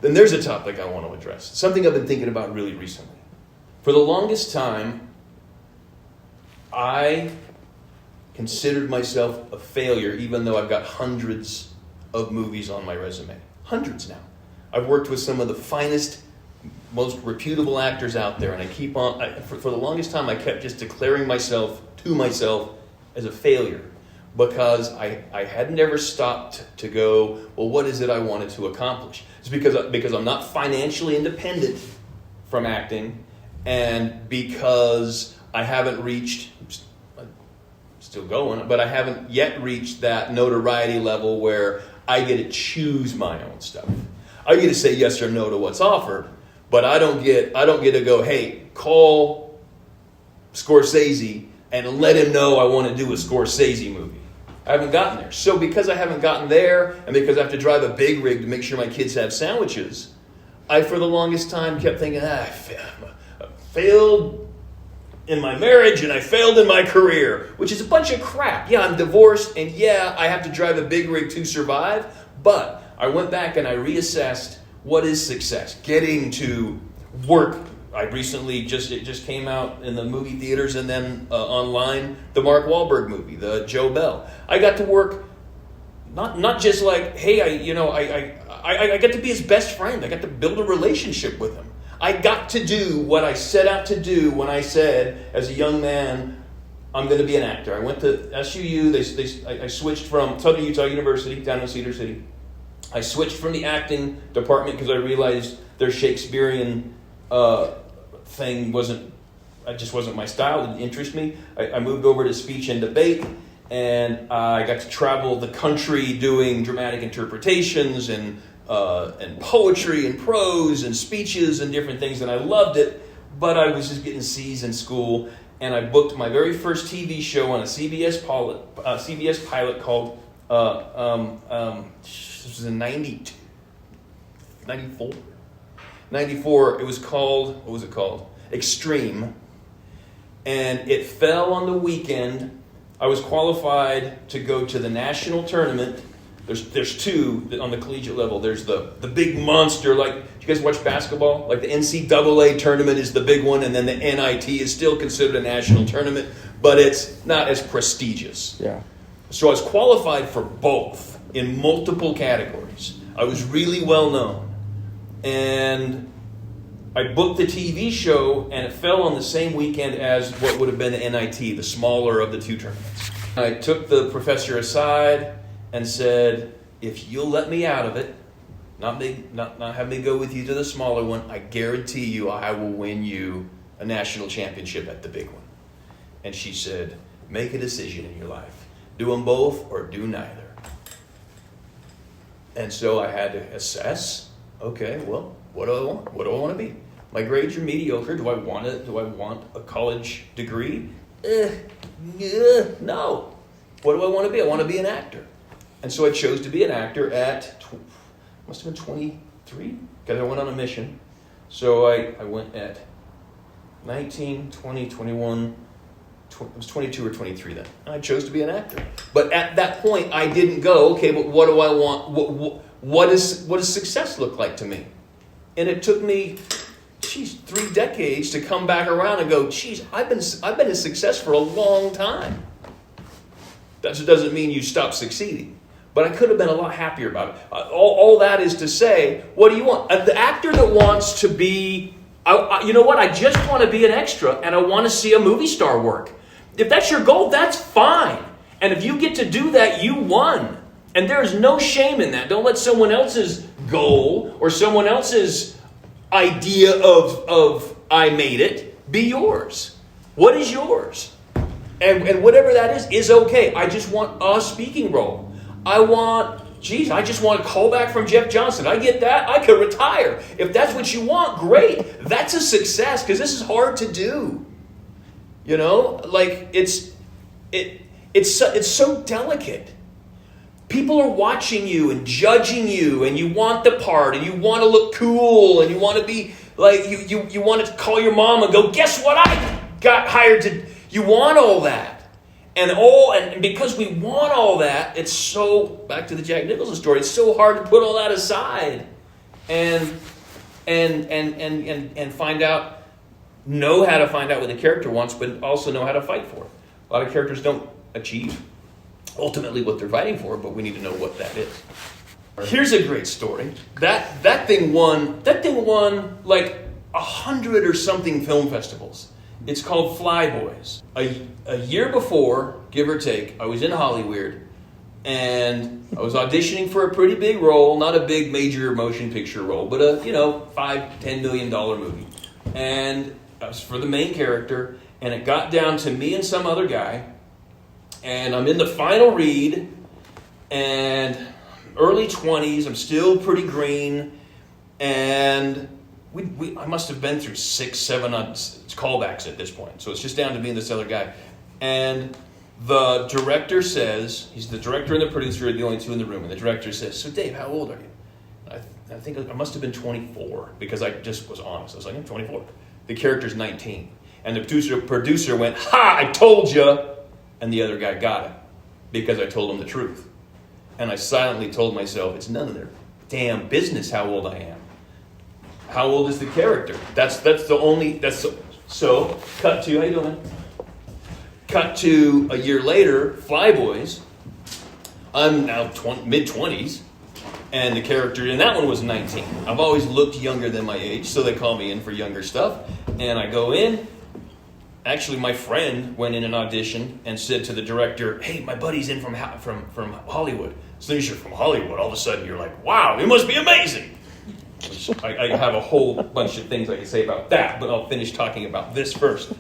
then there's a topic I want to address. Something I've been thinking about really recently. For the longest time, I considered myself a failure, even though I've got hundreds of movies on my resume. Hundreds now. I've worked with some of the finest, most reputable actors out there, and I keep on, for the longest time, I kept just declaring myself to myself as a failure, because I had never stopped to go, well, what is it I wanted to accomplish? It's because I'm not financially independent from acting, and because I haven't reached, still going, but I haven't yet reached that notoriety level where I get to choose my own stuff. I get to say yes or no to what's offered, but I don't get to go, hey, call Scorsese and let him know I want to do a Scorsese movie. I haven't gotten there. So because I haven't gotten there, and because I have to drive a big rig to make sure my kids have sandwiches, I, for the longest time, kept thinking, I failed in my marriage and I failed in my career, which is a bunch of crap. Yeah, I'm divorced, and yeah, I have to drive a big rig to survive, but I went back and I reassessed what is success. Getting to work. I recently it just came out in the movie theaters and then online, the Mark Wahlberg movie, the Joe Bell. I got to work, not just like, hey, I got to be his best friend. I got to build a relationship with him. I got to do what I set out to do when I said, as a young man, I'm going to be an actor. I went to SUU. I switched from Southern Utah University down in Cedar City. I switched from the acting department because I realized their Shakespearean thing wasn't my style. It didn't interest me. I moved over to speech and debate, and I got to travel the country doing dramatic interpretations and poetry and prose and speeches and different things, and I loved it. But I was just getting C's in school, and I booked my very first TV show on a CBS pilot called. This was in 92, 94. 94, it was called, what was it called? Extreme. And it fell on the weekend. I was qualified to go to the national tournament. There's two on the collegiate level. There's the big monster, like, do you guys watch basketball? Like the NCAA tournament is the big one, and then the NIT is still considered a national tournament, but it's not as prestigious. Yeah. So I was qualified for both in multiple categories. I was really well known. And I booked the TV show, and it fell on the same weekend as what would have been the NIT, the smaller of the two tournaments. I took the professor aside and said, if you'll let me out of it, not have me go with you to the smaller one, I guarantee you I will win you a national championship at the big one. And she said, make a decision in your life. Do them both or do neither. And so I had to assess, okay, well, what do I want? What do I want to be? My grades are mediocre. Do I want it? Do I want a college degree? No. What do I want to be? I want to be an actor. And so I chose to be an actor at, must have been 23, because I went on a mission. So I went at 19, 20, 21, I was 22 or 23 then. And I chose to be an actor. But at that point, I didn't go, okay, but what do I want? What does success look like to me? And it took me, 3 decades to come back around and go, I've been a success for a long time. That doesn't mean you stop succeeding. But I could have been a lot happier about it. All that is to say, what do you want? The actor that wants to be, you know what? I just want to be an extra, and I want to see a movie star work. If that's your goal, that's fine. And if you get to do that, you won. And there is no shame in that. Don't let someone else's goal or someone else's idea of I made it be yours. What is yours? And whatever that is okay. I just want a speaking role. I just want a callback from Jeff Johnson. I get that. I could retire. If that's what you want, great. That's a success, because this is hard to do. You know, like it's so delicate. People are watching you and judging you, and you want the part, and you want to look cool, and you want to be like you want to call your mom and go, guess what? I got hired to. You want all that, and because we want all that, it's so, back to the Jack Nicholson story. It's so hard to put all that aside and find out, know how to find out what the character wants, but also know how to fight for it. A lot of characters don't achieve ultimately what they're fighting for, but we need to know what that is. Here's a great story. That thing won like 100 or something film festivals. It's called Flyboys. A year before, give or take, I was in Hollywood, and I was auditioning for a pretty big role, not a big major motion picture role, but a $5-10 million movie. And I was for the main character, and it got down to me and some other guy, and I'm in the final read, and early 20s, I'm still pretty green, and I must have been through 6-7 callbacks at this point. So it's just down to me and this other guy. And the director says, he's the director and the producer are the only two in the room, and the director says, "So Dave, how old are you?" I think I must have been 24, because I just was honest. I was like, I'm 24. The character's 19. And the producer went, "Ha, I told you!" And the other guy got it, because I told him the truth. And I silently told myself, it's none of their damn business how old I am. How old is the character? So, cut to, how you doing? Cut to a year later, Flyboys. I'm now mid-20s, and the character in that one was 19. I've always looked younger than my age, so they call me in for younger stuff. And I go in. Actually, my friend went in an audition and said to the director, "Hey, my buddy's in from Hollywood." As soon as you're from Hollywood, all of a sudden you're like, "Wow, it must be amazing." I have a whole bunch of things I can say about that, but I'll finish talking about this first.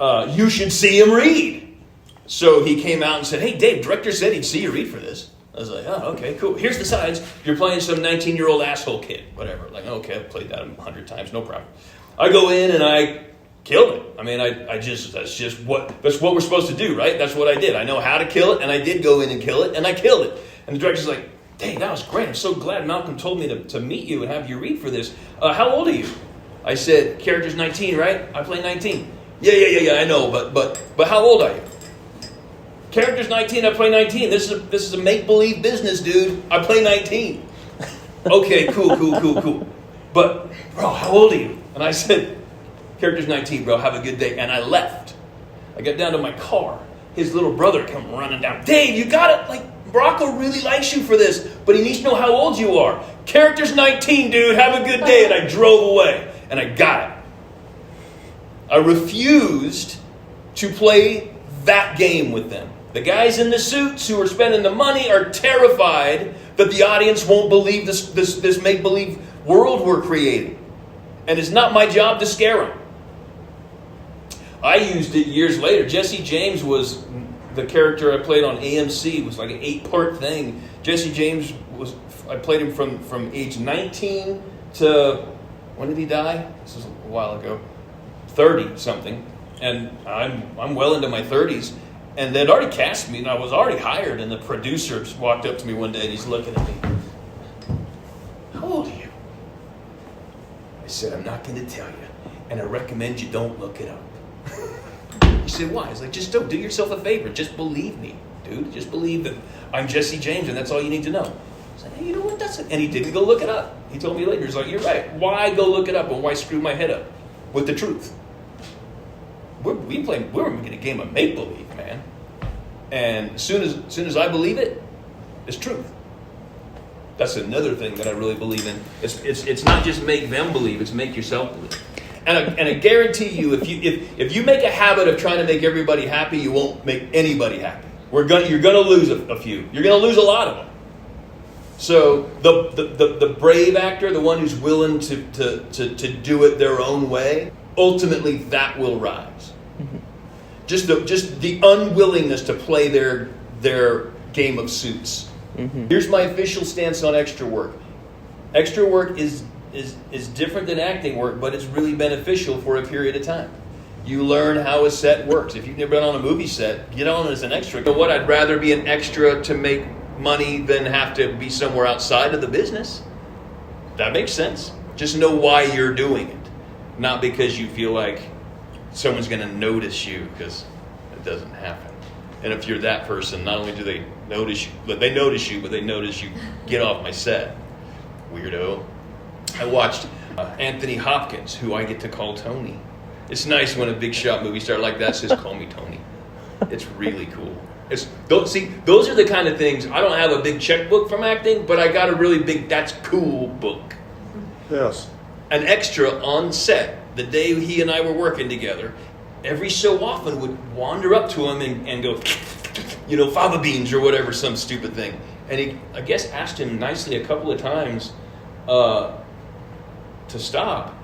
You should see him read. So he came out and said, "Hey, Dave, director said he'd see you read for this." I was like, "Oh, okay, cool. Here's the sides. You're playing some 19-year-old asshole kid." Whatever. Like, okay, I've played that 100 times, no problem. I go in and I killed it. I mean, that's what we're supposed to do, right? That's what I did. I know how to kill it, and I did go in and kill it, and I killed it. And the director's like, "Dang, that was great. I'm so glad Malcolm told me to meet you and have you read for this. How old are you?" I said, "Character's 19, right? I play 19. Yeah, I know, but how old are you?" "Character's 19, I play 19. This is a make-believe business, dude. I play 19. "Okay, cool. But, bro, how old are you?" And I said, "Character's 19, bro. Have a good day." And I left. I got down to my car. His little brother come running down. "Dave, you got it. Like, Rocco really likes you for this, but he needs to know how old you are." "Character's 19, dude. Have a good day." And I drove away. And I got it. I refused to play that game with them. The guys in the suits who are spending the money are terrified that the audience won't believe this make-believe world we're creating. And it's not my job to scare them. I used it years later. Jesse James was the character I played on AMC. It was like an 8-part thing. Jesse James I played him from age 19 to, when did he die? This was a while ago. 30 something. And I'm well into my 30s. And they'd already cast me, and I was already hired. And the producer walked up to me one day, and he's looking at me. "How old are you?" I said, "I'm not going to tell you, and I recommend you don't look it up." He said, "Why?" He's like, "Just don't. Do yourself a favor. Just believe me, dude. Just believe that I'm Jesse James, and that's all you need to know." I said, "Hey, you know what? That's it." And he didn't go look it up. He told me later, he's like, "You're right. Why go look it up, and why screw my head up with the truth? We're making a game of make-believe, man. And as soon as I believe it, it's truth." That's another thing that I really believe in. It's not just make them believe; it's make yourself believe. And I guarantee you, if you make a habit of trying to make everybody happy, you won't make anybody happy. You're gonna lose a few. You're gonna lose a lot of them. So the brave actor, the one who's willing to do it their own way, ultimately that will rise. Mm-hmm. Just the unwillingness to play their game of suits. Mm-hmm. Here's my official stance on extra work. Extra work is different than acting work, but it's really beneficial for a period of time. You learn how a set works. If you've never been on a movie set, get on as an extra. But what, I'd rather be an extra to make money than have to be somewhere outside of the business. That makes sense. Just know why you're doing it. Not because you feel like someone's going to notice you, because it doesn't happen. And if you're that person, not only do they notice you, but they notice you get off my set. Weirdo. I watched Anthony Hopkins, who I get to call Tony. It's nice when a big shot movie star like that says, "Call me Tony." It's really cool. Those are the kind of things. I don't have a big checkbook from acting, but I got a really big "that's cool" book. Yes. An extra on set, the day he and I were working together, every so often would wander up to him and go, fava beans or whatever, some stupid thing. And he, I guess, asked him nicely a couple of times to stop.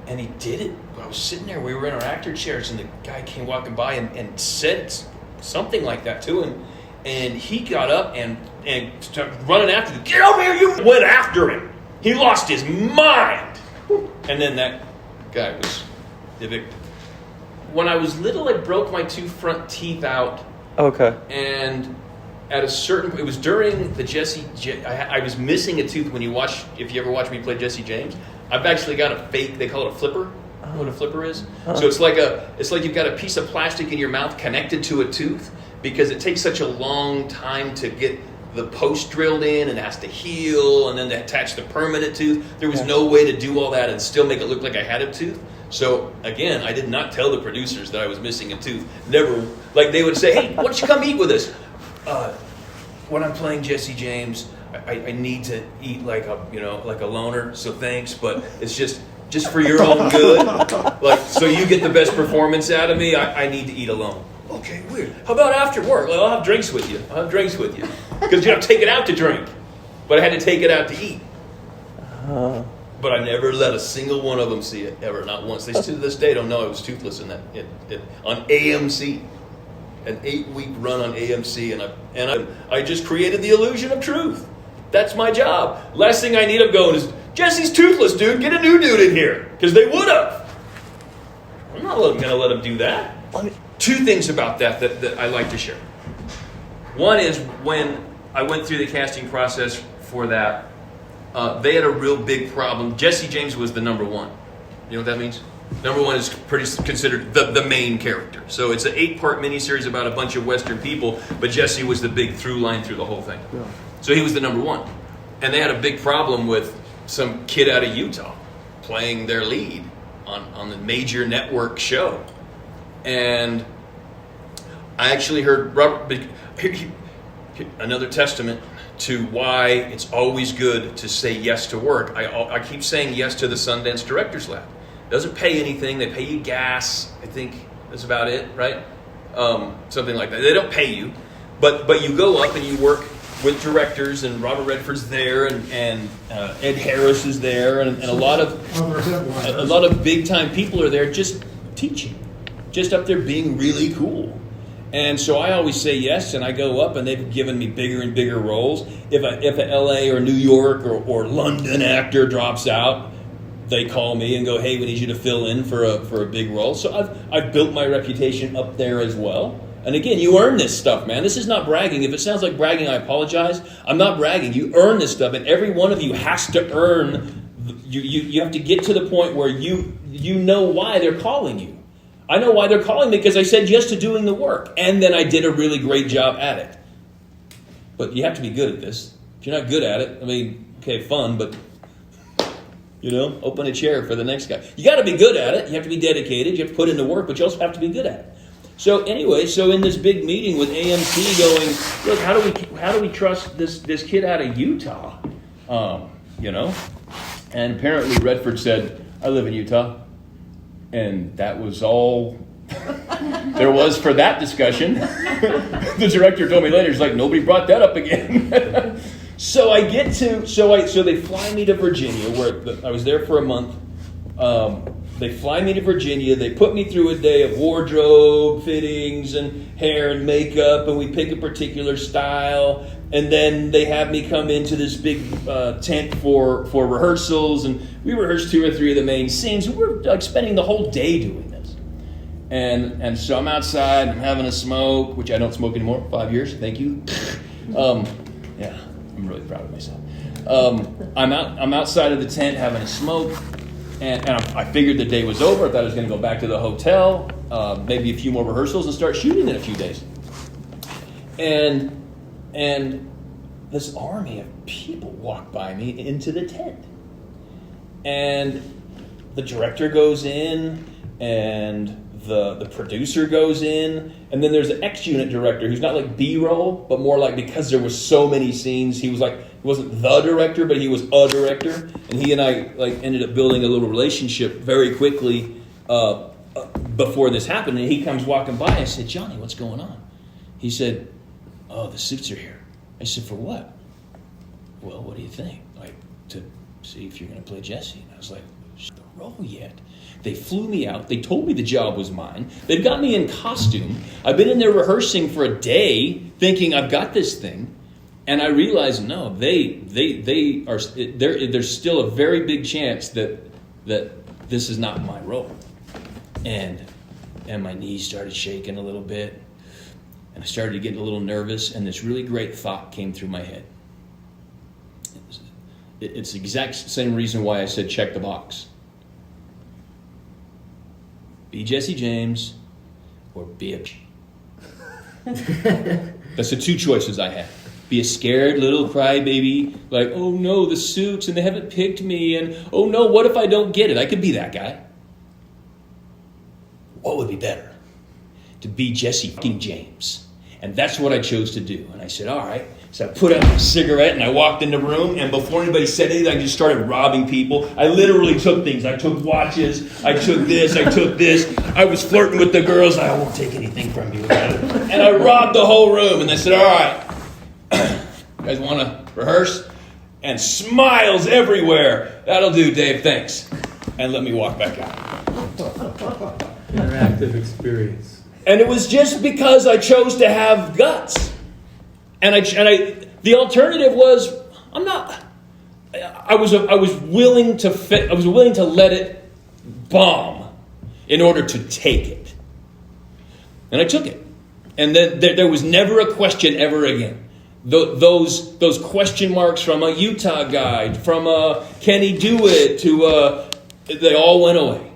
And he did it. I was sitting there, we were in our actor chairs, and the guy came walking by and said something like that to him. And he got up and started running after him. "Get over here, you!" Went after him. He lost his mind. And then that guy was evicted. When I was little, I broke my 2 front teeth out. Okay. And at a certain, it was during the I was missing a tooth. If you ever watch me play Jesse James, I've actually got a fake, they call it a flipper. You know what a flipper is? So it's like you've got a piece of plastic in your mouth connected to a tooth, because it takes such a long time to get the post drilled in, and it has to heal, and then to attach the permanent tooth. There was no way to do all that and still make it look like I had a tooth. So again, I did not tell the producers that I was missing a tooth. Never. Like, they would say, "Hey, why don't you come eat with us?" When I'm playing Jesse James, I need to eat like a loner. So thanks, but it's just for your own good. Like, so you get the best performance out of me. I need to eat alone. Okay, weird. How about after work? Well, I'll have drinks with you. Because take it out to drink. But I had to take it out to eat. But I never let a single one of them see it, ever, not once. They to this day don't know I was toothless in that on AMC, an 8-week run on AMC, and I just created the illusion of truth. That's my job. Last thing I need them going is, "Jesse's toothless, dude. Get a new dude in here," because they would have. I'm not going to let them do that. 2 things about that I like to share. One is when I went through the casting process for that. They had a real big problem. Jesse James was the number 1. You know what that means? Number 1 is considered the main character. So it's an 8-part miniseries about a bunch of Western people, but Jesse was the big through line through the whole thing. Yeah. So he was the number 1. And they had a big problem with some kid out of Utah playing their lead on the major network show. And I actually heard another testament to why it's always good to say yes to work. I keep saying yes to the Sundance Directors Lab. It doesn't pay anything. They pay you gas. I think that's about it, right? Something like that. They don't pay you, but you go up and you work with directors, and Robert Redford's there, and Ed Harris is there, and a lot of big time people are there just teaching, just up there being really cool. And so I always say yes, and I go up, and they've given me bigger and bigger roles. If a LA or New York or London actor drops out, they call me and go, "Hey, we need you to fill in for a big role." So I've built my reputation up there as well. And again, you earn this stuff, man. This is not bragging. If it sounds like bragging, I apologize. I'm not bragging. You earn this stuff, and every one of you has to earn. You have to get to the point where you know why they're calling you. I know why they're calling me, because I said yes to doing the work, and then I did a really great job at it. But you have to be good at this. If you're not good at it, I mean, okay, fun, but open a chair for the next guy. You got to be good at it. You have to be dedicated. You have to put in the work, but you also have to be good at it. So anyway, in this big meeting with AMC going, look, how do we trust this kid out of Utah? And apparently Redford said, "I live in Utah." And that was all there was for that discussion. The director told me later, he's like, "Nobody brought that up again." So they fly me to Virginia, where I was there for a month. They fly me to Virginia. They put me through a day of wardrobe fittings and hair and makeup, and we pick a particular style. And then they have me come into this big tent for rehearsals, and we rehearsed 2 or 3 of the main scenes. And we're like spending the whole day doing this. And so I'm outside, I'm having a smoke, which I don't smoke anymore. 5 years, thank you. Yeah, I'm really proud of myself. I'm outside of the tent having a smoke. And I figured the day was over. I thought I was going to go back to the hotel, maybe a few more rehearsals, and start shooting in a few days. And this army of people walked by me into the tent. And the director goes in, and the producer goes in, and then there's the X-unit director who's not like B-roll, but more like, because there was so many scenes, he was like, he wasn't the director, but he was a director. And he and I like ended up building a little relationship very quickly before this happened. And he comes walking by, and I said, Johnny, what's going on? He said, oh, the suits are here. I said, for what? Well, what do you think? Like, to see if you're going to play Jesse. And I was like, the role yet? They flew me out. They told me the job was mine. They've got me in costume. I've been in there rehearsing for a day, thinking I've got this thing, and I realized no. They are. There's still a very big chance that this is not my role, and my knees started shaking a little bit, and I started getting a little nervous, and this really great thought came through my head. It's the exact same reason why I said check the box. Be Jesse James or be a buch. That's the two choices I had. Be a scared little crybaby, like, oh no, the suits, and they haven't picked me, and oh no, what if I don't get it? I could be that guy. What would be better? To be Jesse fucking James. And that's what I chose to do. And I said, all right. So I put out my cigarette and I walked in the room, and before anybody said anything, I just started robbing people. I literally took things. I took watches. I took this. I took this. I was flirting with the girls. I won't take anything from you. And I robbed the whole room. And I said, all right, you guys want to rehearse? And smiles everywhere. That'll do, Dave. Thanks. And let me walk back out. Interactive experience. And it was just because I chose to have guts. And the alternative was I was willing to let it bomb in order to take it. And I took it. And then there was never a question ever again. Those question marks from a Utah guide, from a can he do it, to they all went away.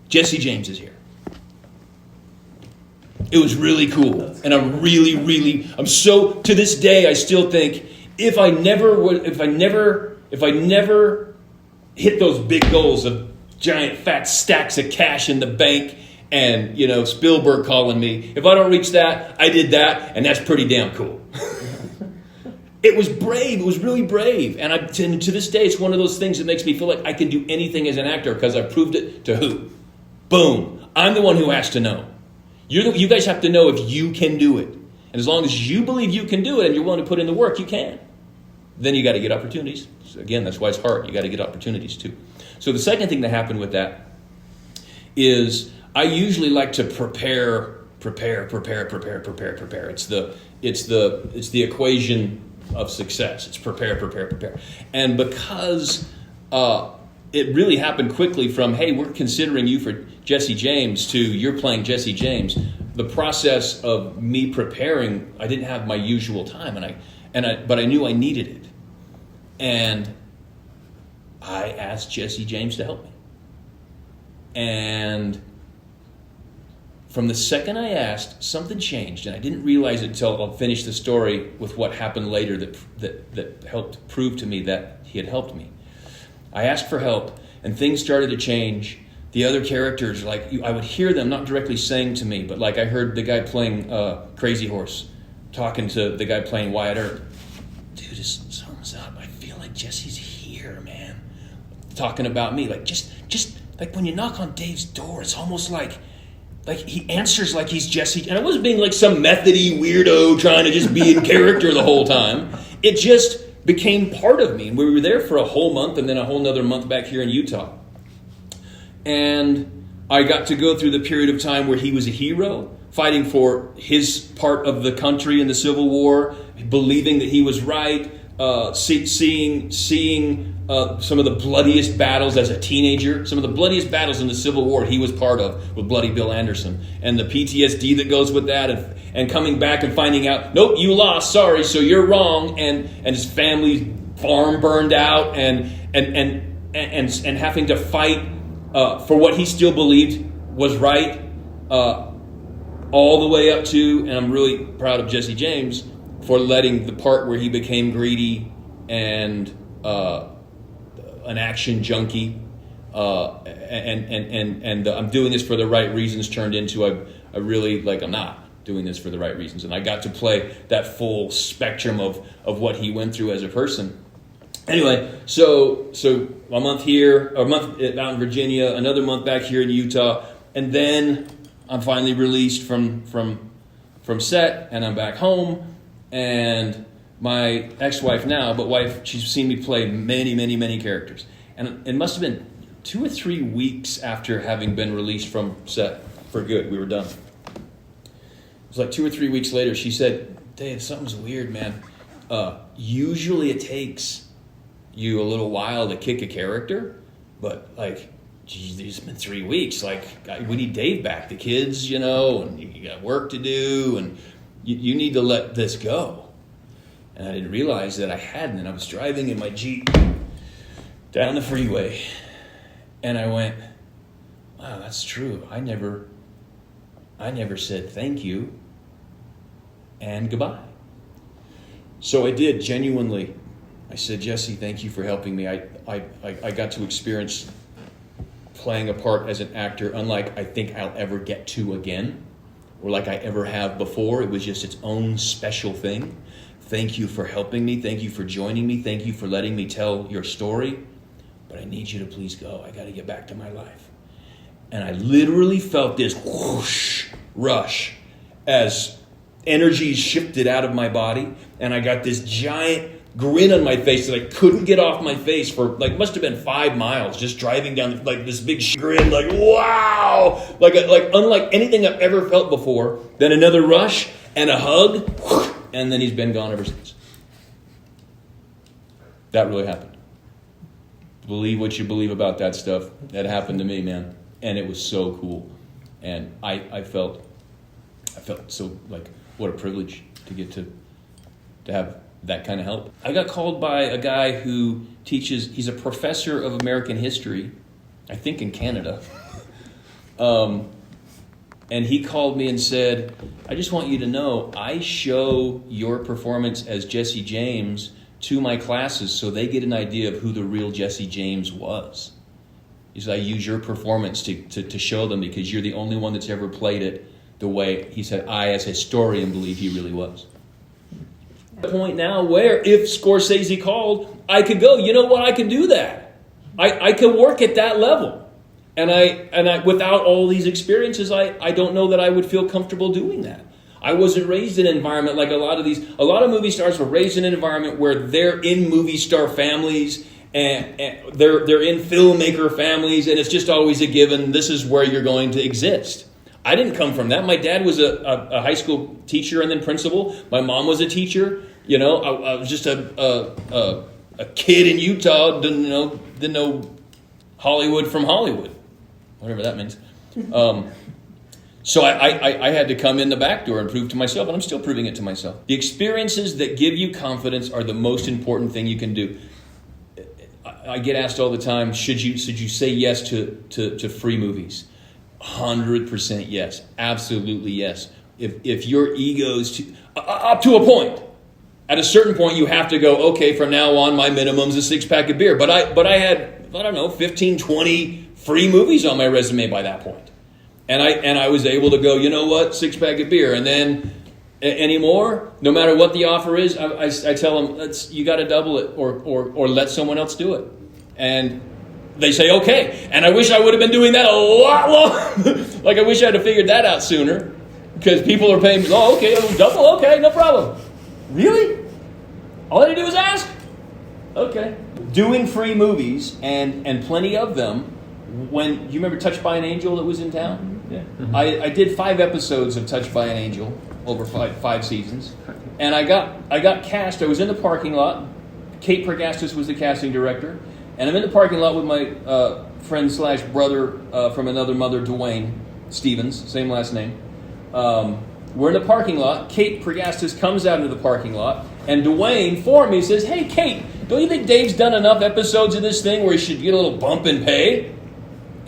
Jesse James is here. It was really cool. And I'm so, to this day, I still think if I never hit those big goals of giant fat stacks of cash in the bank and, Spielberg calling me, if I don't reach that, I did that, and that's pretty damn cool. It was brave. It was really brave. And to this day, it's one of those things that makes me feel like I can do anything as an actor because I proved it to who? Boom. I'm the one who has to know. You guys have to know if you can do it. And as long as you believe you can do it and you're willing to put in the work, you can. Then you got to get opportunities. So again, that's why it's hard. You got to get opportunities too. So the second thing that happened with that is I usually like to prepare. It's the equation of success. It's prepare. And because it really happened quickly from, hey, we're considering you for Jesse James to you're playing Jesse James, the process of me preparing, I didn't have my usual time, but I knew I needed it. And I asked Jesse James to help me. And from the second I asked, something changed, and I didn't realize it until I'll finish the story with what happened later that helped prove to me that he had helped me. I asked for help, and things started to change. The other characters, I would hear them not directly saying to me, but I heard the guy playing Crazy Horse talking to the guy playing Wyatt Earp. Dude, something's up. I feel like Jesse's here, man. Talking about me, just like when you knock on Dave's door, it's almost like he answers like he's Jesse. And I wasn't being like some methody weirdo trying to just be in character the whole time. It just became part of me. And we were there for a whole month and then a whole nother month back here in Utah. And I got to go through the period of time where he was a hero, fighting for his part of the country in the Civil War, believing that he was right, seeing some of the bloodiest battles as a teenager, some of the bloodiest battles in the Civil War he was part of with Bloody Bill Anderson, and the PTSD that goes with that, and coming back and finding out, nope, you lost, sorry, so you're wrong, and his family's farm burned out, and having to fight for what he still believed was right, all the way up to, and I'm really proud of Jesse James for letting the part where he became greedy and an action junkie and I'm doing this for the right reasons turned into I really like I'm not doing this for the right reasons. And I got to play that full spectrum of what he went through as a person. Anyway, so a month here, a month out in Virginia, another month back here in Utah, and then I'm finally released from set, and I'm back home, and my ex-wife now, but wife, she's seen me play many, many, many characters. And it must have been 2 or 3 weeks after having been released from set for good. We were done. It was like 2 or 3 weeks later, she said, Dave, something's weird, man. Usually it takes you a little while to kick a character, but like, geez, it's been 3 weeks. Like, we need Dave back. The kids, and you got work to do, and you need to let this go. And I didn't realize that I hadn't. And I was driving in my Jeep down the freeway, and I went, wow, that's true. I never said thank you and goodbye. So I did, genuinely. I said, Jesse, thank you for helping me. I got to experience playing a part as an actor unlike I think I'll ever get to again, or like I ever have before. It was just its own special thing. Thank you for helping me. Thank you for joining me. Thank you for letting me tell your story. But I need you to please go. I got to get back to my life. And I literally felt this whoosh rush as energy shifted out of my body. And I got this giant grin on my face that I couldn't get off my face for must have been 5 miles just driving down this big grin wow, like unlike anything I've ever felt before. Then another rush and a hug, and then he's been gone ever since. That really happened. Believe what you believe about that stuff. That happened to me, man, and it was so cool. And I felt so like what a privilege to get to have that kind of help. I got called by a guy who teaches, he's a professor of American history, I think in Canada. And he called me and said, I just want you to know, I show your performance as Jesse James to my classes so they get an idea of who the real Jesse James was. He said, I use your performance to show them because you're the only one that's ever played it the way, he said, I as a historian believe he really was. Point now where if Scorsese called, I could go, you know what, I can do that. I can work at that level. And I without all these experiences, I don't know that I would feel comfortable doing that. I wasn't raised in an environment like a lot of movie stars were raised in an environment where they're in movie star families and they're in filmmaker families, and it's just always a given, this is where you're going to exist. I didn't come from that. My dad was a high school teacher and then principal. My mom was a teacher. I was just a kid in Utah. Didn't know Hollywood from Hollywood, whatever that means. So I had to come in the back door and prove to myself, and I'm still proving it to myself. The experiences that give you confidence are the most important thing you can do. I get asked all the time, should you say yes to free movies? 100% yes. Absolutely yes. If your ego's up to a point, at a certain point you have to go, okay, from now on my minimum's a 6-pack of beer. But I had, 15, 20 free movies on my resume by that point. And I was able to go, you know what, 6-pack of beer. And then anymore, no matter what the offer is, I tell them, you got to double it or let someone else do it. And they say, okay. And I wish I would have been doing that a lot longer. Like, I wish I'd have figured that out sooner. Because people are paying me, okay, double, okay, no problem. Really? All I had to do was ask? Okay. Doing free movies, and plenty of them, when, you remember Touched by an Angel that was in town? Yeah. Mm-hmm. I did 5 episodes of Touched by an Angel over five seasons. And I got cast. I was in the parking lot. Kate Pregastis was the casting director. And I'm in the parking lot with my friend / brother from another mother, Dwayne Stevens, same last name. We're in the parking lot. Kate Pregastis comes out into the parking lot. And Dwayne, for me, says, hey, Kate, don't you think Dave's done enough episodes of this thing where he should get a little bump in pay?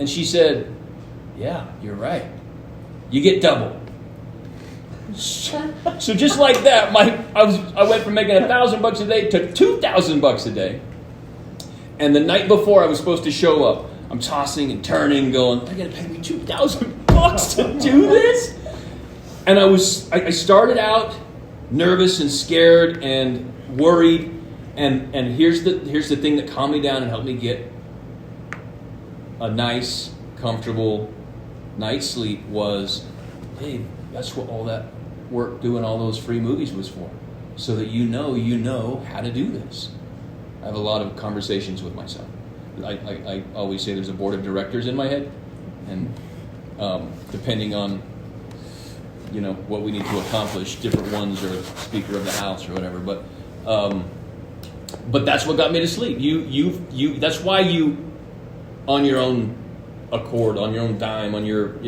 And she said, yeah, you're right. You get double. So just like that, I went from making $1,000 a day to $2,000 a day. And the night before I was supposed to show up, I'm tossing and turning, going, they're going to pay me $2,000 to do this? And I started out nervous and scared and worried. And here's the thing that calmed me down and helped me get a nice, comfortable night's sleep was, hey, that's what all that work doing all those free movies was for. So that you know how to do this. I have a lot of conversations with myself. I always say there's a board of directors in my head. And depending on, what we need to accomplish, different ones are Speaker of the House or whatever. But that's what got me to sleep. That's why you, on your own accord, on your own dime, on your,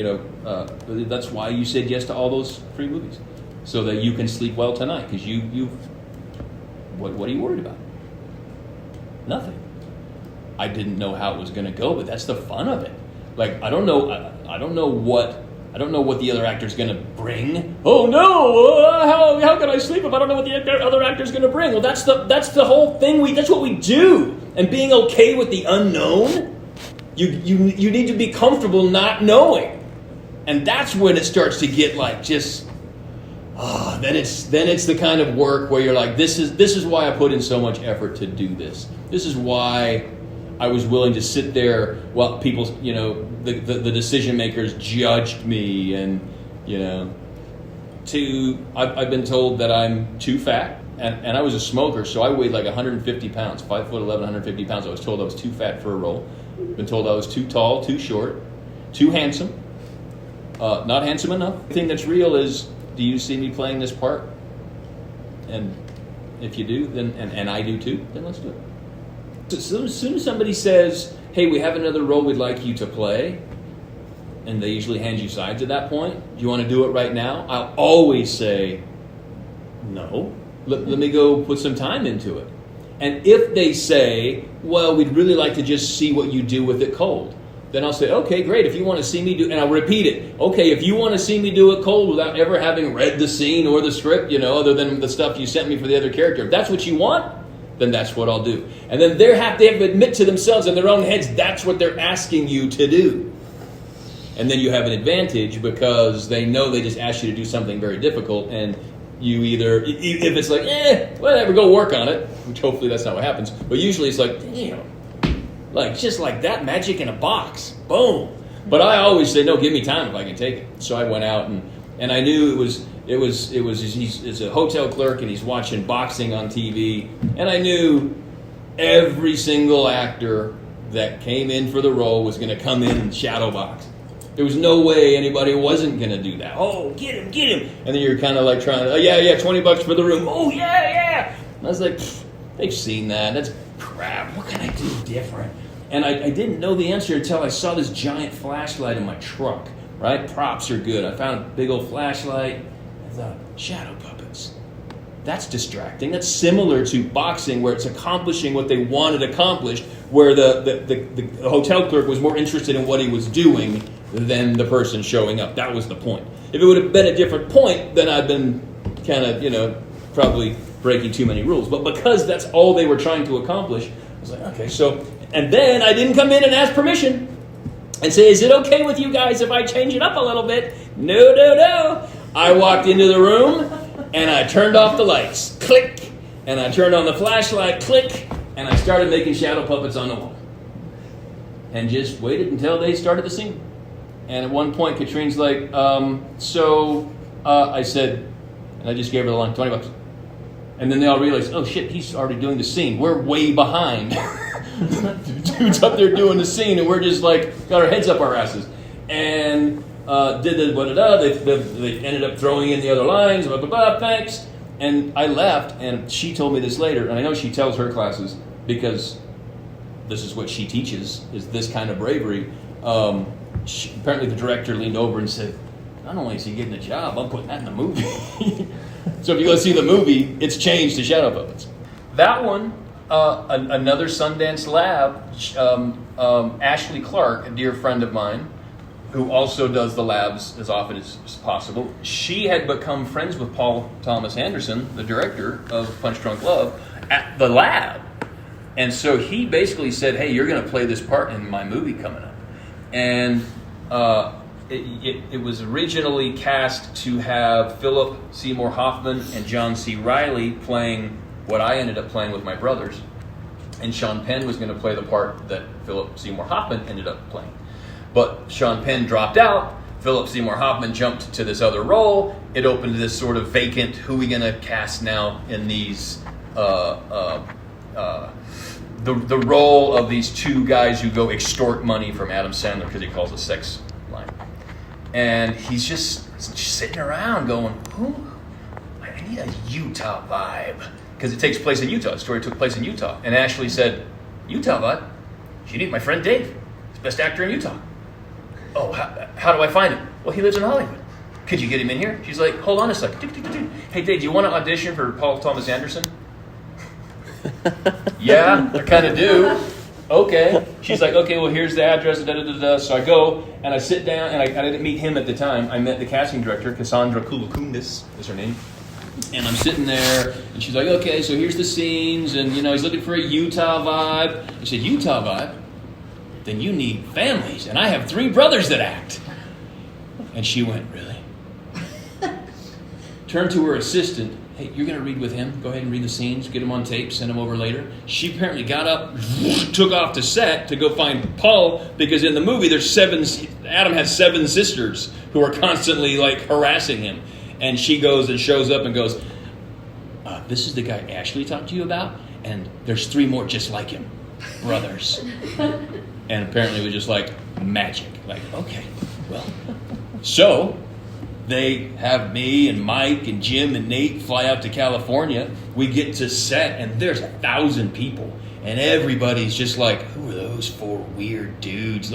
that's why you said yes to all those free movies, so that you can sleep well tonight. Because what are you worried about? Nothing. I didn't know how it was going to go, but that's the fun of it. Like I don't know what the other actor's going to bring. Oh no! How can I sleep if I don't know what the other actor's going to bring? Well, that's the whole thing. That's what we do. And being okay with the unknown. You need to be comfortable not knowing, and that's when it starts to get like just. Then it's the kind of work where you're like, this is why I put in so much effort to do this. This is why I was willing to sit there while people, the decision makers judged me, and I've been told that I'm too fat, and I was a smoker, so I weighed like 150 pounds, 5'11", 150 pounds. I was told I was too fat for a role. Been told I was too tall, too short, too handsome, not handsome enough. The thing that's real is, do you see me playing this part? And if you do, then and I do too, then let's do it. So as soon as somebody says, hey, we have another role we'd like you to play, and they usually hand you sides at that point, do you want to do it right now? I'll always say, no, let me go put some time into it. And if they say, well, we'd really like to just see what you do with it cold, then I'll say, okay, great. If you want to see me do, and I'll repeat it. Okay, if you want to see me do it cold without ever having read the scene or the script, other than the stuff you sent me for the other character, if that's what you want, then that's what I'll do. And then they have to admit to themselves in their own heads, that's what they're asking you to do. And then you have an advantage because they know they just asked you to do something very difficult, and you either, if it's like, whatever, go work on it, which hopefully that's not what happens, but usually it's like, damn, like just like that, magic in a box, boom. But I always say, no, give me time if I can take it. So I went out and I knew he's a hotel clerk and he's watching boxing on TV, and I knew every single actor that came in for the role was going to come in and shadow box. There was no way anybody wasn't going to do that. Oh, get him. And then you're kind of like trying to, $20 for the room. Oh, yeah. And I was like, they've seen that. That's crap. What can I do different? And I didn't know the answer until I saw this giant flashlight in my truck, right? Props are good. I found a big old flashlight. I thought, shadow puppets. That's distracting. That's similar to boxing, where it's accomplishing what they wanted accomplished, where the hotel clerk was more interested in what he was doing than the person showing up. That was the point. If it would have been a different point, then I'd been kind of, probably breaking too many rules. But because that's all they were trying to accomplish, I was like, okay, so... And then I didn't come in and ask permission and say, is it okay with you guys if I change it up a little bit? No. I walked into the room and I turned off the lights. Click. And I turned on the flashlight. Click. And I started making shadow puppets on the wall. And just waited until they started the scene. And at one point, Katrine's like, I said, and I just gave her the line, $20. And then they all realized, oh shit, he's already doing the scene. We're way behind. Dude's up there doing the scene, and we're just like, got our heads up our asses. And did the they ended up throwing in the other lines, thanks. And I left, and she told me this later, and I know she tells her classes, because this is what she teaches, is this kind of bravery. Apparently the director leaned over and said, not only is he getting a job, I'm putting that in the movie. So if you go see the movie, it's changed to shadow puppets. That one, another Sundance Lab, Ashley Clark, a dear friend of mine, who also does the labs as often as possible. She had become friends with Paul Thomas Anderson, the director of Punch Drunk Love, at the lab. And so he basically said, hey, you're going to play this part in my movie coming up. And it was originally cast to have Philip Seymour Hoffman and John C. Reilly playing what I ended up playing with my brothers. And Sean Penn was going to play the part that Philip Seymour Hoffman ended up playing. But Sean Penn dropped out. Philip Seymour Hoffman jumped to this other role. It opened this sort of vacant, who are we going to cast now in these, the role of these two guys who go extort money from Adam Sandler because he calls it sex line. And he's just sitting around going, I need a Utah vibe. Because it takes place in Utah. The story took place in Utah. And Ashley said, Utah vibe? You need my friend Dave. He's the best actor in Utah. Oh, how do I find him? Well, he lives in Hollywood. Could you get him in here? She's like, hold on a second. Hey, Dave, do you want to audition for Paul Thomas Anderson? Yeah, I kind of do. Okay. She's like, okay, well, here's the address. So I go, and I sit down, and I didn't meet him at the time. I met the casting director, Cassandra Kulakundis is her name. And I'm sitting there, and she's like, okay, so here's the scenes, and, he's looking for a Utah vibe. I said, Utah vibe? Then you need families, and I have 3 brothers that act. And she went, really? Turned to her assistant, hey, you're going to read with him. Go ahead and read the scenes, get them on tape, send them over later. She apparently got up, took off to set to go find Paul, because in the movie Adam has 7 sisters who are constantly harassing him. And she goes and shows up and goes, this is the guy Ashley talked to you about, and there's 3 more just like him, brothers. And apparently it was just like magic. Okay, well. So they have me and Mike and Jim and Nate fly out to California. We get to set, and there's 1,000 people. And everybody's just like, who are those 4 weird dudes?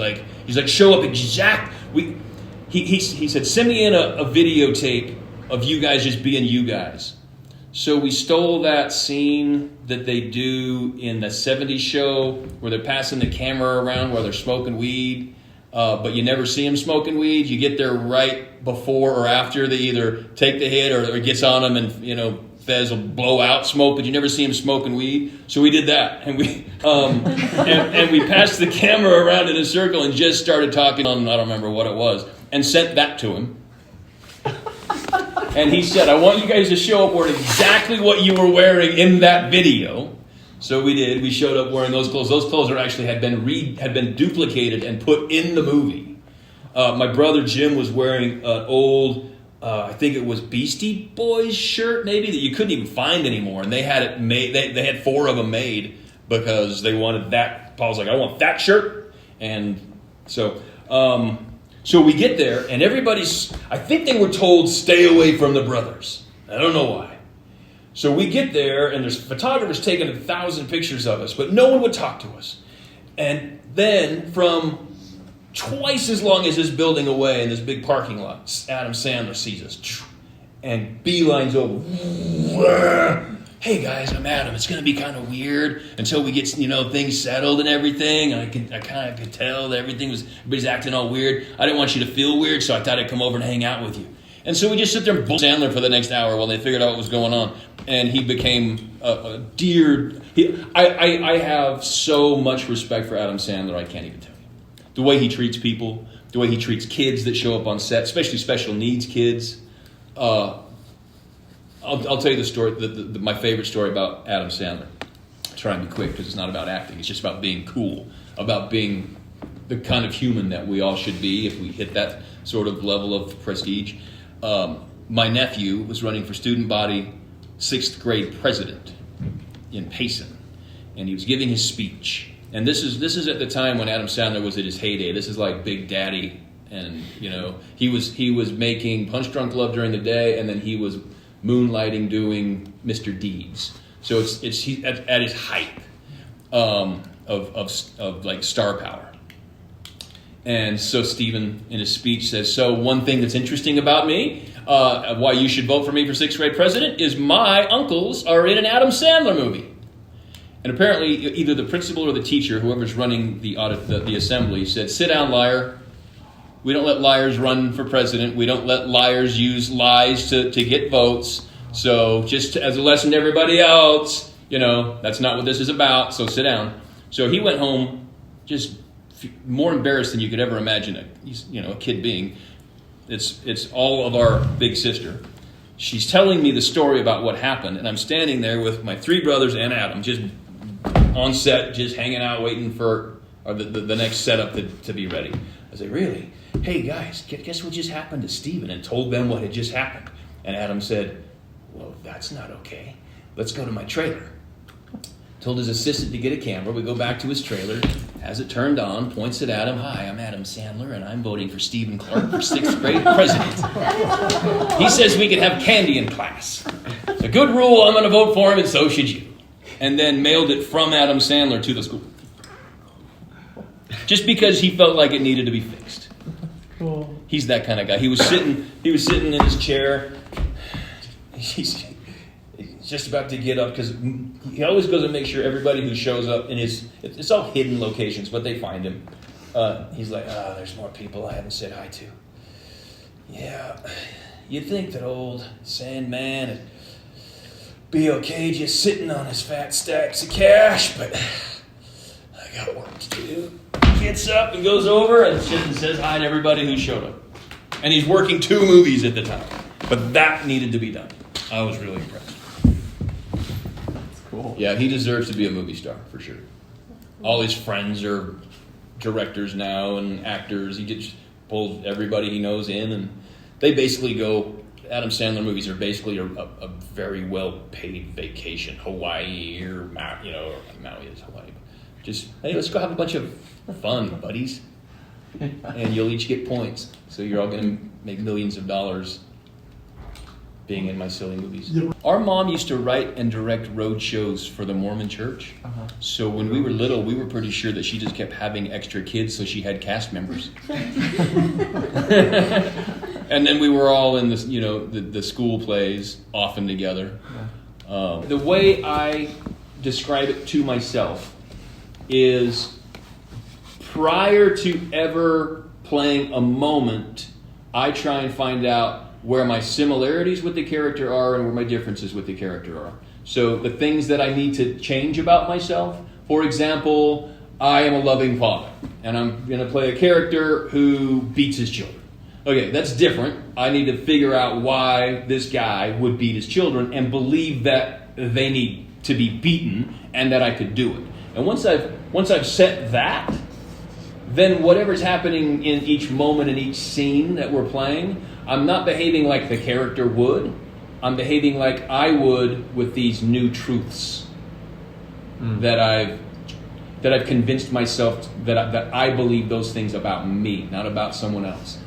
He's like, show up exact. He said, send me in a videotape of you guys just being you guys. So we stole that scene that they do in the 70s show where they're passing the camera around while they're smoking weed, but you never see them smoking weed. You get there right before or after they either take the hit or it gets on them, and Fez will blow out smoke, but you never see him smoking weed. So we did that, and we and we passed the camera around in a circle and just started talking on, I don't remember what it was, and sent that to him. And he said, I want you guys to show up wearing exactly what you were wearing in that video. So we did. We showed up wearing those clothes. Those clothes had been duplicated and put in the movie. My brother Jim was wearing an old, I think it was Beastie Boys shirt maybe, that you couldn't even find anymore. And they had it made. They had 4 of them made because they wanted that. Paul's like, I want that shirt. And so... So we get there, and I think they were told, stay away from the brothers. I don't know why. So we get there, and there's photographers taking 1,000 pictures of us, but no one would talk to us. And then from twice as long as this building away in this big parking lot, Adam Sandler sees us and beelines over. Hey guys, I'm Adam. It's going to be kind of weird until we get, things settled and everything. I kind of could tell that everybody's acting all weird. I didn't want you to feel weird, so I thought I'd come over and hang out with you. And so we just sit there and bull Sandler for the next hour while they figured out what was going on. And he became a dear... I have so much respect for Adam Sandler, I can't even tell you. The way he treats people, the way he treats kids that show up on set, especially special needs kids. I'll tell you the story, my favorite story about Adam Sandler. I'll try and be quick because it's not about acting. It's just about being cool, about being the kind of human that we all should be if we hit that sort of level of prestige. My nephew was running for student body 6th grade president in Payson, and he was giving his speech. And this is at the time when Adam Sandler was at his heyday. This is like Big Daddy, and he was making Punch Drunk Love during the day, and then he was moonlighting doing Mr. Deeds. So it's at his height of like star power. And so Stephen in his speech says, so one thing that's interesting about me, why you should vote for me for 6th grade president, is my uncles are in an Adam Sandler movie. And apparently either the principal or the teacher, whoever's running the assembly, said, sit down, liar. We don't let liars run for president. We don't let liars use lies to get votes. So just as a lesson to everybody else, that's not what this is about, so sit down. So he went home just more embarrassed than you could ever imagine a kid being. It's all of our big sister. She's telling me the story about what happened, and I'm standing there with my 3 brothers and Adam, just on set, just hanging out, waiting for the next setup to be ready. I say, really? Hey, guys, guess what just happened to Steven? And told them what had just happened. And Adam said, well, that's not okay. Let's go to my trailer. Told his assistant to get a camera. We go back to his trailer, has it turned on, points at Adam. Hi, I'm Adam Sandler, and I'm voting for Stephen Clark for 6th grade president. He says we can have candy in class. It's a good rule. I'm going to vote for him, and so should you. And then mailed it from Adam Sandler to the school. Just because he felt like it needed to be fixed. Cool. He's that kind of guy. He was sitting in his chair. He's just about to get up because he always goes and makes sure everybody who shows up it's all hidden locations, but they find him. He's like, there's more people I haven't said hi to. Yeah, you'd think that old Sandman would be okay just sitting on his fat stacks of cash, but I got work to do. Gets up and goes over and says hi to everybody who showed up. And he's working 2 movies at the time. But that needed to be done. I was really impressed. That's cool. Yeah, he deserves to be a movie star, for sure. All his friends are directors now and actors. He just pulls everybody he knows in. And they basically go... Adam Sandler movies are basically a very well-paid vacation. Hawaii or Maui is Hawaii. Just, hey, let's go have a bunch of fun, buddies. And you'll each get points. So you're all going to make millions of dollars being in my silly movies. Our mom used to write and direct road shows for the Mormon church. Uh-huh. So when we were little, we were pretty sure that she just kept having extra kids so she had cast members. And then we were all in the school plays, often together. Yeah. The way I describe it to myself is prior to ever playing a moment, I try and find out where my similarities with the character are and where my differences with the character are. So the things that I need to change about myself, for example, I am a loving father, and I'm going to play a character who beats his children. Okay, that's different. I need to figure out why this guy would beat his children and believe that they need to be beaten and that I could do it. And once I've set that, then whatever's happening in each moment, in each scene that we're playing, I'm not behaving like the character would. I'm behaving like I would with these new truths that I've convinced myself that I believe those things about me, not about someone else.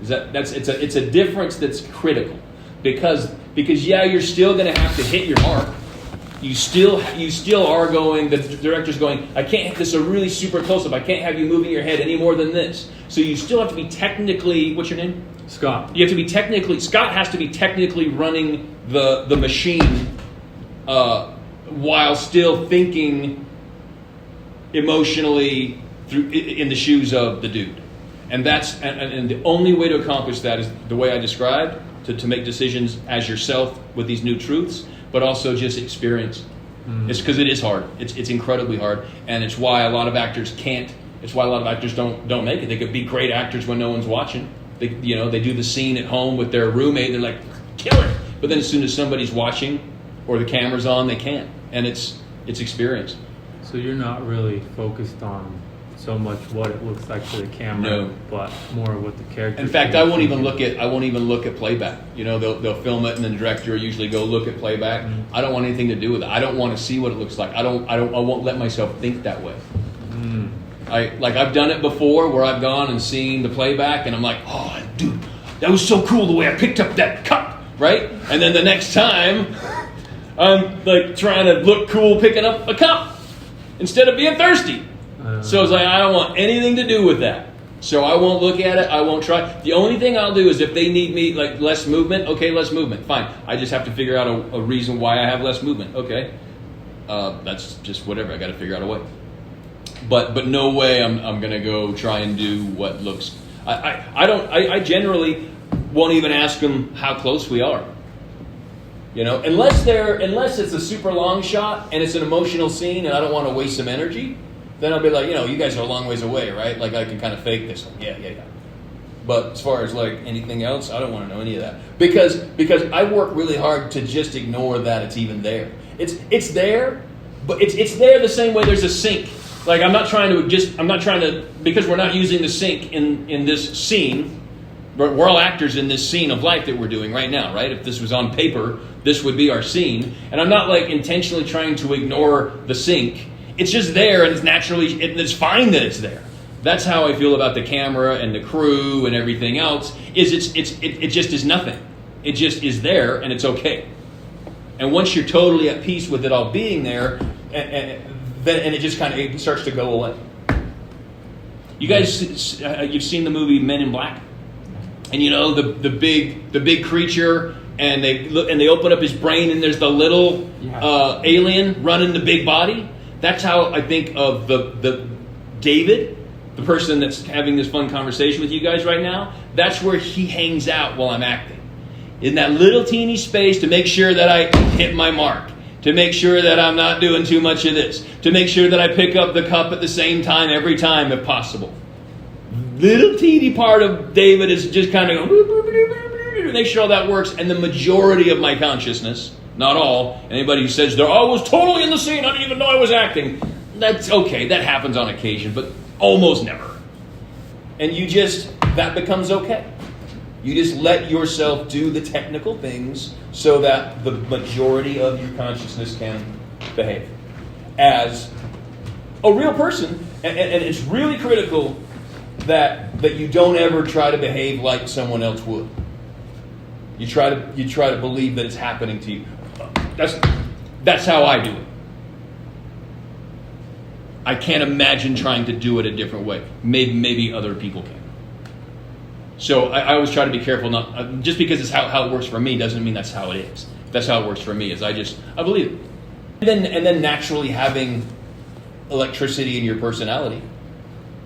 It's a difference that's critical because yeah, you're still going to have to hit your mark. You still are going. The director's going, I can't. This is a really super close up. I can't have you moving your head any more than this. So you still have to be technically. What's your name? Scott. You have to be technically. Scott has to be technically running the machine while still thinking emotionally in the shoes of the dude. And and the only way to accomplish that is the way I described, to make decisions as yourself with these new truths, but also just experience. It's because it is hard. It's incredibly hard, and it's why a lot of actors can't. It's why a lot of actors don't make it. They could be great actors when no one's watching. They do the scene at home with their roommate. They're like, kill it. But then as soon as somebody's watching or the camera's on, they can't. And it's experience. So you're not really focused on so much what it looks like to the camera, but more what the character. In fact, I won't even look at playback. They'll film it, and then the director will usually go look at playback. I don't want anything to do with it. I don't want to see what it looks like. I won't let myself think that way. I've done it before where I've gone and seen the playback, and I'm like, oh, dude, that was so cool the way I picked up that cup, right? And then the next time, I'm like trying to look cool picking up a cup instead of being thirsty. So it's like, I don't want anything to do with that. So I won't look at it. I won't try. The only thing I'll do is if they need me, like less movement, okay, less movement. Fine. I just have to figure out a reason why I have less movement. Okay. That's just whatever. I got to figure out a way. But no way I'm going to go try and do what looks... I generally won't even ask them how close we are. You know, unless it's a super long shot and it's an emotional scene and I don't want to waste some energy, then I'll be like, you guys are a long ways away, right? Like I can kind of fake this one. Yeah. But as far as like anything else, I don't want to know any of that. Because I work really hard to just ignore that it's even there. It's there, but it's there the same way there's a sink. Like I'm not trying to because we're not using the sink in this scene. We're all actors in this scene of life that we're doing right now, right? If this was on paper, this would be our scene. And I'm not like intentionally trying to ignore the sink. It's just there, and it's fine that it's there. That's how I feel about the camera and the crew and everything else. It just is nothing. It just is there, and it's okay. And once you're totally at peace with it all being there, and it just kind of starts to go away. You guys, you've seen the movie Men in Black, and the big creature, and they open up his brain, and there's the little alien running the big body. That's how I think of the David, the person that's having this fun conversation with you guys right now. That's where he hangs out while I'm acting, in that little teeny space, to make sure that I hit my mark, to make sure that I'm not doing too much of this, to make sure that I pick up the cup at the same time every time if possible. Little teeny part of David is just kind of going, make sure all that works, and the majority of my consciousness, not all, anybody who says I was totally in the scene, I didn't even know I was acting, that's okay, that happens on occasion, but almost never. And that becomes okay. You just let yourself do the technical things so that the majority of your consciousness can behave as a real person. And it's really critical that you don't ever try to behave like someone else would. You try to believe that it's happening to you. That's how I do it. I can't imagine trying to do it a different way. Maybe other people can. So I always try to be careful. Not just because it's how it works for me doesn't mean that's how it is. That's how it works for me. I believe it. And then naturally having electricity in your personality,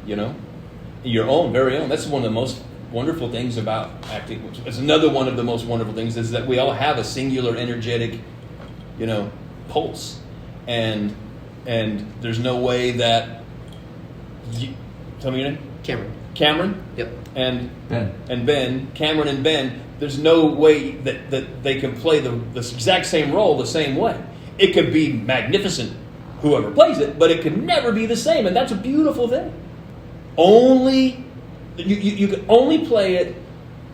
your own, very own. That's one of the most wonderful things about acting. It's another one of the most wonderful things is that we all have a singular, energetic, pulse, and there's no way that tell me your name. Cameron. Yep. And Ben. Cameron and Ben. There's no way that they can play the exact same role the same way. It could be magnificent, whoever plays it, but it could never be the same, and that's a beautiful thing. You can only play it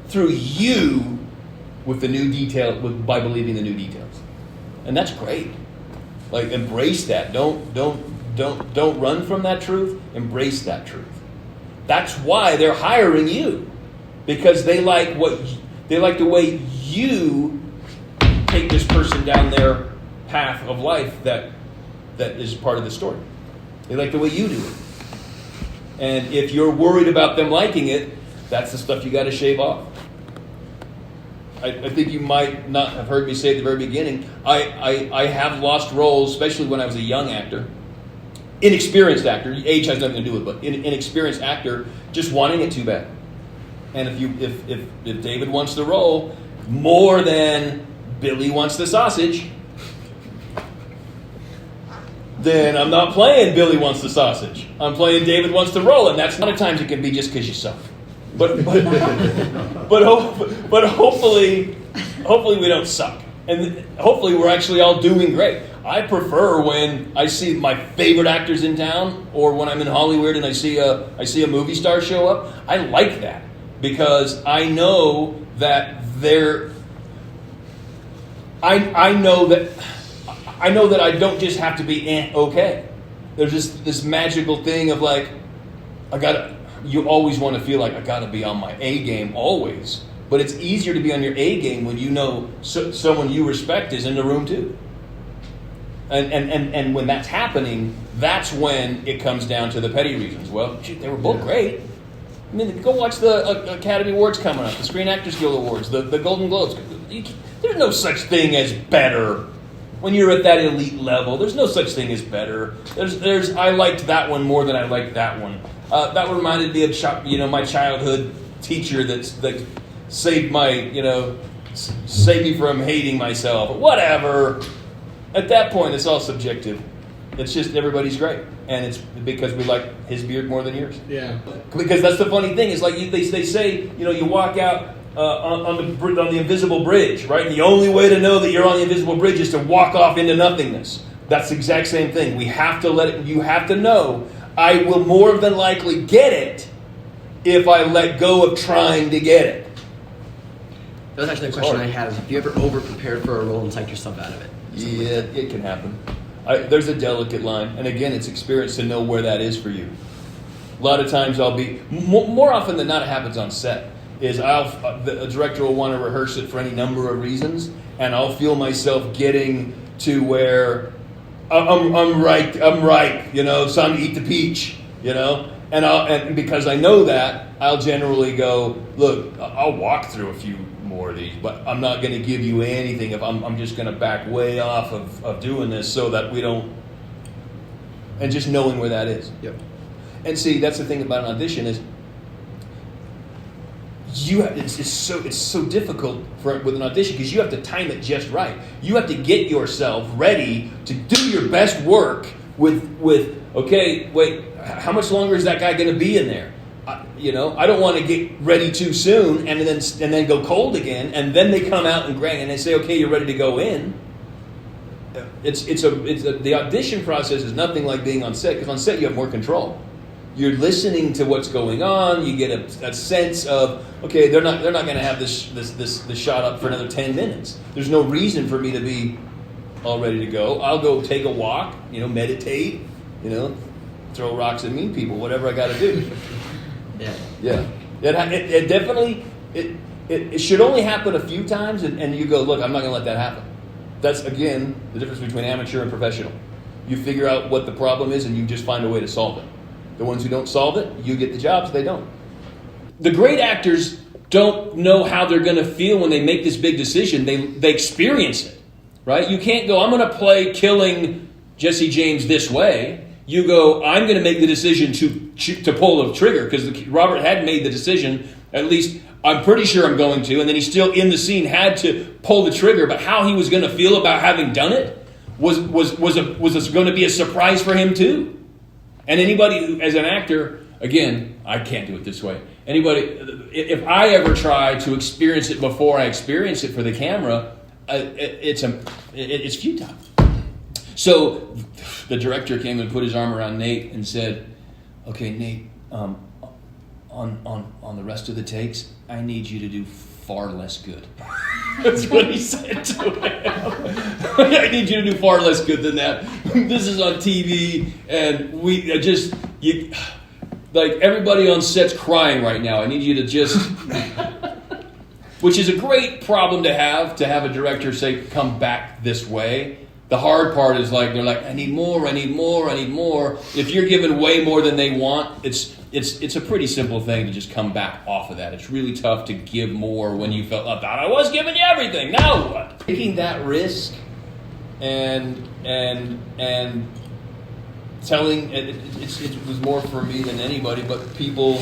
through you with the new detail, by believing the new details, and that's great. Like, embrace that. Don't run from that truth. Embrace that truth. That's why they're hiring you, because they like the way you take this person down their path of life that is part of the story. They like the way you do it. And if you're worried about them liking it, that's the stuff you got to shave off. I think you might not have heard me say at the very beginning, I have lost roles, especially when I was a young actor. Inexperienced actor. Age has nothing to do with it, but inexperienced actor, just wanting it too bad. And if David wants the role more than Billy wants the sausage, then I'm not playing Billy wants the sausage. I'm playing David wants the role, and that's a lot of times it can be just because you suck. But hopefully we don't suck, and hopefully we're actually all doing great. I prefer when I see my favorite actors in town, or when I'm in Hollywood and I see a movie star show up. I like that because I know that I know that I don't just have to be okay. There's this magical thing of like, you always want to feel like I gotta be on my A game always. But it's easier to be on your A game when you know someone you respect is in the room too. And when that's happening, that's when it comes down to the petty reasons. Well, shoot, they were both great. I mean, go watch the Academy Awards coming up, the Screen Actors Guild Awards, the Golden Globes. There's no such thing as better. When you're at that elite level, there's no such thing as better. I liked that one more than I liked that one. That reminded me of my childhood teacher that saved my save me from hating myself, whatever. At that point, it's all subjective. It's just everybody's great, and it's because we like his beard more than yours. Yeah. Because that's the funny thing is like they say, you walk out on the invisible bridge, right? And the only way to know that you're on the invisible bridge is to walk off into nothingness. That's the exact same thing. We have to let it. You have to know. I will more than likely get it if I let go of trying to get it. That was actually a question I had. Have you ever over-prepared for a role and psyched yourself out of it? Yeah, it can happen. There's a delicate line. And again, it's experience to know where that is for you. A lot of times I'll be, more often than not it happens on set, is a director will want to rehearse it for any number of reasons, and I'll feel myself getting to where I'm right, it's time to eat the peach, and because I know that, I'll generally go, look, I'll walk through a few more of these, but I'm not going to give you anything if I'm just going to back way off of doing this so that we don't, and just knowing where that is. Yep. And see, that's the thing about an audition is it's so difficult with an audition because you have to time it just right. You have to get yourself ready to do your best work with okay, wait, how much longer is that guy going to be in there? I don't want to get ready too soon and then go cold again, and then they come out and they say, okay, you're ready to go in. The audition process is nothing like being on set, because on set you have more control. You're listening to what's going on. You get a sense of, okay, they're not going to have this shot up for another 10 minutes. There's no reason for me to be all ready to go. I'll go take a walk, meditate, throw rocks at mean people, whatever I got to do. Yeah. It definitely it should only happen a few times, and you go, look, I'm not going to let that happen. That's again the difference between amateur and professional. You figure out what the problem is, and you just find a way to solve it. The ones who don't solve it, you get the jobs, they don't. The great actors don't know how they're going to feel when they make this big decision. They experience it, right? You can't go, I'm going to play killing Jesse James this way. You go, I'm going to make the decision to pull the trigger, because Robert had made the decision, at least I'm pretty sure I'm going to, and then he still in the scene had to pull the trigger, but how he was going to feel about having done it was going to be a surprise for him too. And anybody who, as an actor, again, I can't do it this way. If I ever try to experience it before I experience it for the camera, it's futile. So the director came and put his arm around Nate and said, "Okay, Nate, on the rest of the takes, I need you to do far less good." That's what he said to him. I need you to do far less good than that. This is on TV, and like everybody on set's crying right now. I need you to just, which is a great problem to have a director say, "Come back this way." The hard part is they're like, I need more. If you're given way more than they want, it's a pretty simple thing to just come back off of that. It's really tough to give more when you felt, I thought I was giving you everything. Now what? Taking that risk and telling it was more for me than anybody, but people,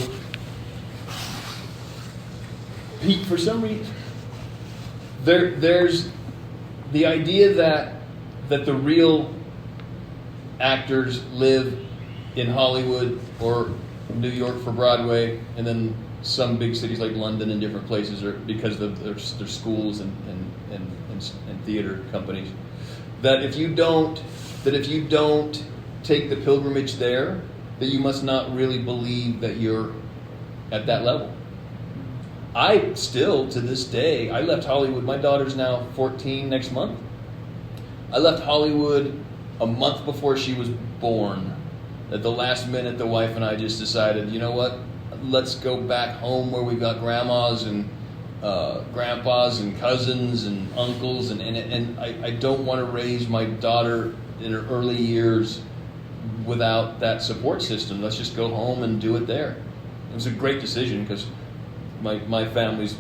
for some reason, there's the idea that the real actors live in Hollywood or New York for Broadway, and then some big cities like London and different places are because of their schools and theater companies. That if you don't take the pilgrimage there, that you must not really believe that you're at that level. I still, to this day, I left Hollywood. My daughter's now 14 next month. I left Hollywood a month before she was born. At the last minute, the wife and I just decided, you know what? Let's go back home where we've got grandmas and grandpas and cousins and uncles, and I don't want to raise my daughter in her early years without that support system. Let's just go home and do it there. It was a great decision because my family's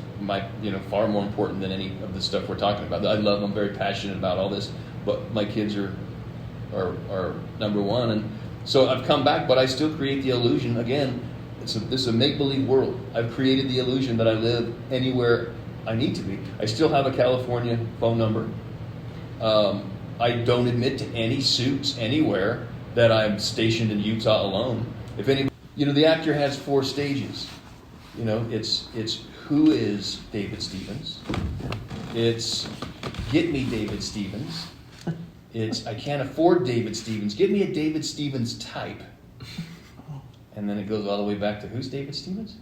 far more important than any of the stuff we're talking about. I love them. I'm very passionate about all this, but my kids are number one. And so I've come back, but I still create the illusion. Again, this is a make-believe world. I've created the illusion that I live anywhere I need to be. I still have a California phone number. I don't admit to any suits anywhere that I'm stationed in Utah alone. If any, the actor has 4 stages. It's who is David Stevens? It's get me David Stevens. It's I can't afford David Stevens. Get me a David Stevens type. And then it goes all the way back to who's David Stevens?